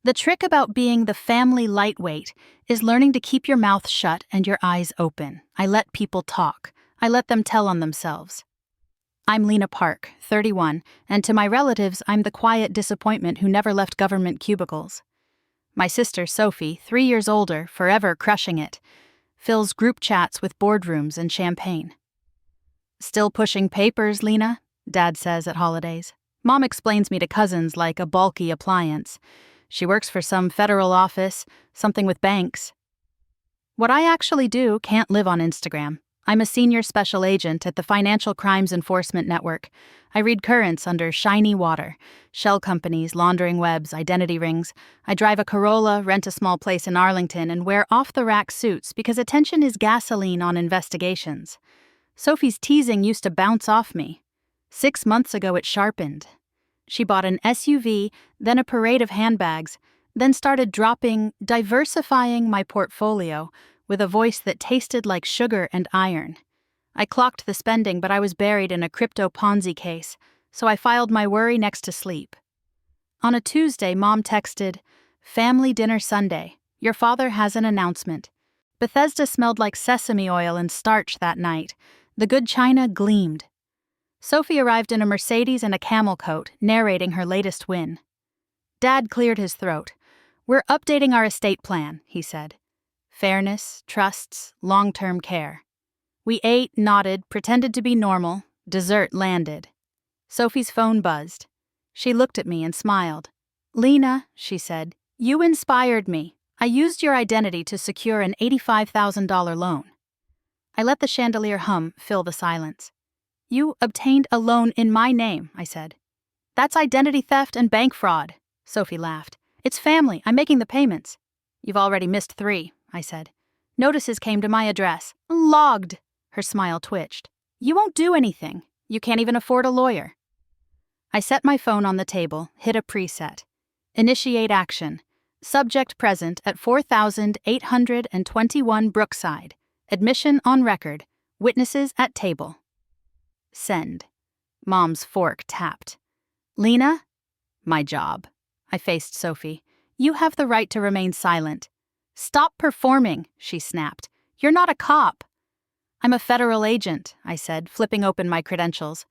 The trick about being the family lightweight is learning to keep your mouth shut and your eyes open. I let people talk. I let them tell on themselves. I'm Lena Park, 31, and to my relatives, I'm the quiet disappointment who never left government cubicles. My sister, Sophie, 3 years older, forever crushing it, fills group chats with boardrooms and champagne. Still pushing papers, Lena? Dad says at holidays. Mom explains me to cousins like a bulky appliance. She works for some federal office, something with banks. What I actually do can't live on Instagram. I'm a senior special agent at the Financial Crimes Enforcement Network. I read currents under shiny water, shell companies, laundering webs, identity rings. I drive a Corolla, rent a small place in Arlington, and wear off-the-rack suits because attention is gasoline on investigations. Sophie's teasing used to bounce off me. 6 months ago it sharpened. She bought an SUV, then a parade of handbags, then started diversifying my portfolio with a voice that tasted like sugar and iron. I clocked the spending, but I was buried in a crypto Ponzi case, so I filed my worry next to sleep. On a Tuesday, Mom texted, "Family dinner Sunday. Your father has an announcement." Bethesda smelled like sesame oil and starch that night. The good china gleamed. Sophie arrived in a Mercedes and a camel coat, narrating her latest win. Dad cleared his throat. "We're updating our estate plan," he said. Fairness, trusts, long-term care. We ate, nodded, pretended to be normal. Dessert landed. Sophie's phone buzzed. She looked at me and smiled. "Lena," she said, "you inspired me. I used your identity to secure an $85,000 loan." I let the chandelier hum fill the silence. "You obtained a loan in my name," I said. "That's identity theft and bank fraud," Sophie laughed. "It's family. I'm making the payments." "You've already missed 3, I said. "Notices came to my address." "Logged." Her smile twitched. "You won't do anything. You can't even afford a lawyer." I set my phone on the table, hit a preset. Initiate action. Subject present at 4821 Brookside. Admission on record. Witnesses at table. Send. Mom's fork tapped. "Lena?" "My job." I faced Sophie. "You have the right to remain silent." "Stop performing," she snapped. "You're not a cop." "I'm a federal agent," I said, flipping open my credentials.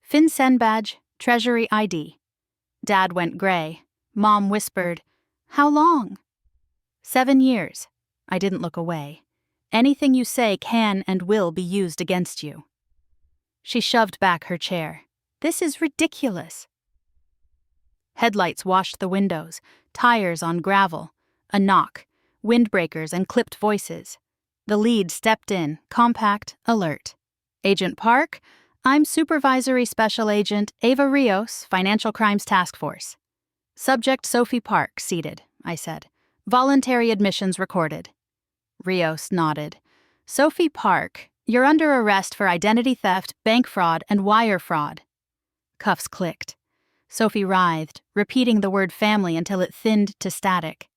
FinCEN badge, Treasury ID. Dad went gray. Mom whispered, "How long?" 7 years. I didn't look away. "Anything you say can and will be used against you." She shoved back her chair. "This is ridiculous." Headlights washed the windows, tires on gravel, a knock, windbreakers and clipped voices. The lead stepped in, compact, alert. "Agent Park, I'm Supervisory Special Agent Ava Rios, Financial Crimes Task Force." "Subject Sophie Park, seated," I said. "Voluntary admissions recorded." Rios nodded. "Sophie Park, you're under arrest for identity theft, bank fraud, and wire fraud." Cuffs clicked. Sophie writhed, repeating the word family until it thinned to static.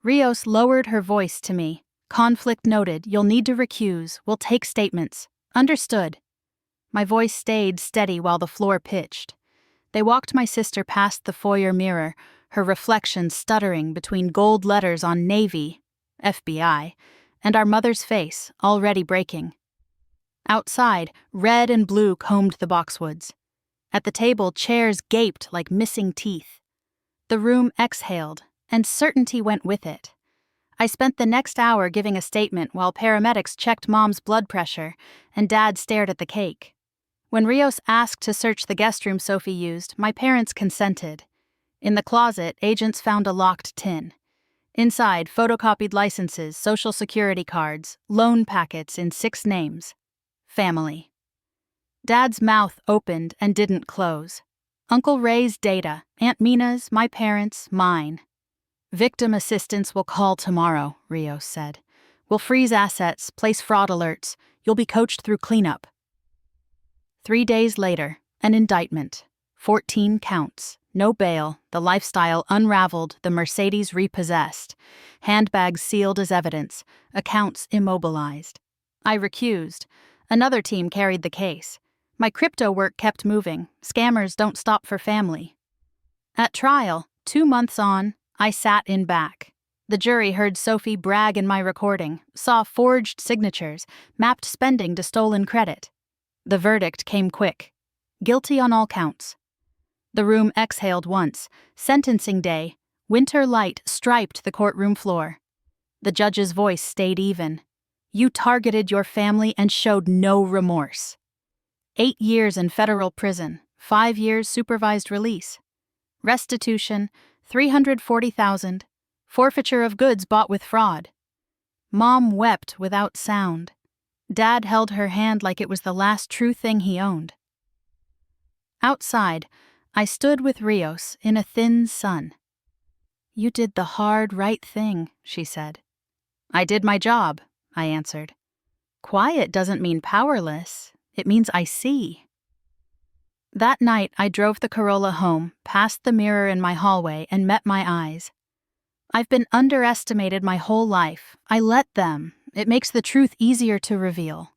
Rios lowered her voice to me. "Conflict noted. You'll need to recuse. We'll take statements." "Understood." My voice stayed steady while the floor pitched. They walked my sister past the foyer mirror, her reflection stuttering between gold letters on Navy, FBI, and our mother's face, already breaking. Outside, red and blue combed the boxwoods. At the table, chairs gaped like missing teeth. The room exhaled, and certainty went with it. I spent the next hour giving a statement while paramedics checked Mom's blood pressure, and Dad stared at the cake. When Rios asked to search the guest room Sophie used, my parents consented. In the closet, agents found a locked tin. Inside, photocopied licenses, social security cards, loan packets in 6 names. Family. Dad's mouth opened and didn't close. Uncle Ray's data, Aunt Mina's, my parents', mine. "Victim assistance will call tomorrow," Rios said. "We'll freeze assets, place fraud alerts. You'll be coached through cleanup." 3 days later, an indictment. 14 counts. No bail, the lifestyle unraveled, the Mercedes repossessed. Handbags sealed as evidence, accounts immobilized. I recused. Another team carried the case. My crypto work kept moving. Scammers don't stop for family. At trial, 2 months on, I sat in back. The jury heard Sophie brag in my recording, saw forged signatures, mapped spending to stolen credit. The verdict came quick. Guilty on all counts. The room exhaled once. Sentencing day. Winter light striped the courtroom floor. The judge's voice stayed even. You targeted your family and showed no remorse. 8 years in federal prison, 5 years supervised release. Restitution, $340,000. Forfeiture of goods bought with fraud. Mom wept without sound. Dad held her hand like it was the last true thing he owned. Outside, I stood with Rios in a thin sun. You did the hard, right thing, she said. I did my job, I answered. Quiet doesn't mean powerless. It means I see. That night, I drove the Corolla home, past the mirror in my hallway, and met my eyes. I've been underestimated my whole life. I let them. It makes the truth easier to reveal.